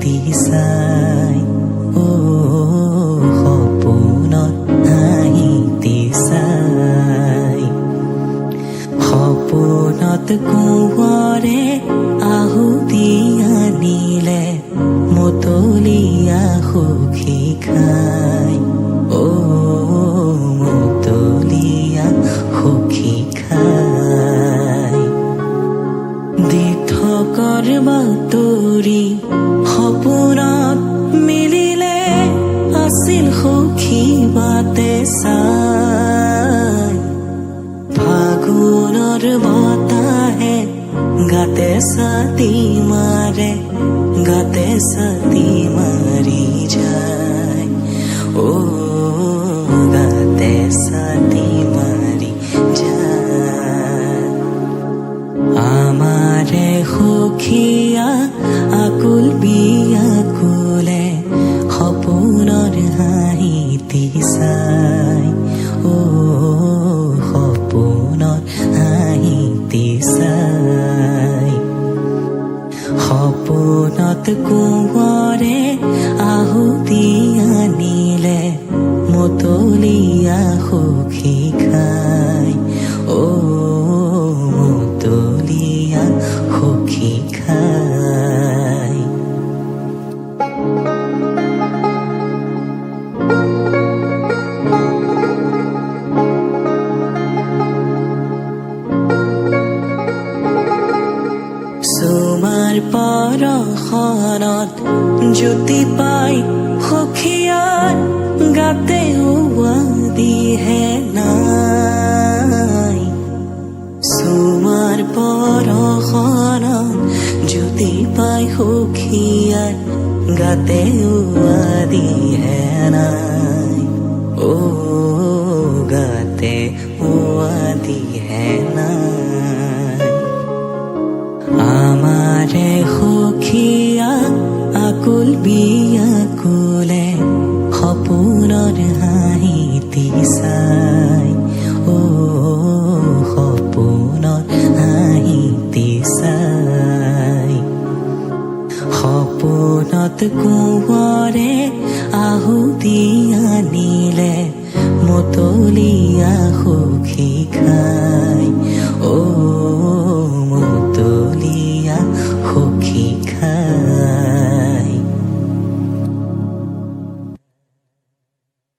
হাঁহিতি চাই ও সপোনত হাঁহিতি চাই সপোনত কোঁৱৰে আহুতি আনিলে মতলীয়া সুখী খাই ও মতলীয়া সুখী খাই দি থকাৰ বাতৰি সপোনত মিলিলে আছিল সুখী বাটে চাই ফাগুনৰ বতাহে গাতে ছাতি মাৰে গাতে ছাতি মাৰি যায় ও গাতে ছাতি মাৰি যায় আমাৰে সুখীয়া আকুল বিয়াকুলে সপোনৰ হাঁহিতি চাই ও সপোনৰ হাঁহিতি চাই সপোনত কোঁৱৰে আহুতি আনিলে মতলীয়া সুখী খাই ও মতলীয়া সুখী খাই চুমাৰ পৰশনত জ্যোতি পাই সখীয়াৰ গাতে উৱাদিহে নাই চুমাৰ পৰশনত জ্যোতি পাই সখীয়াৰ গাতে উৱাদিহে নাই ও গাতে উৱাদিহে নাই আমাৰে সুখীয়া আকুল বিয়াকুলে সপোনৰ হাঁহিতি চাই ও সপোনৰ হাঁহিতি চাই সপোনত কোঁৱৰে আহুতি আনিলে মতলীয়া সুখী খাই ও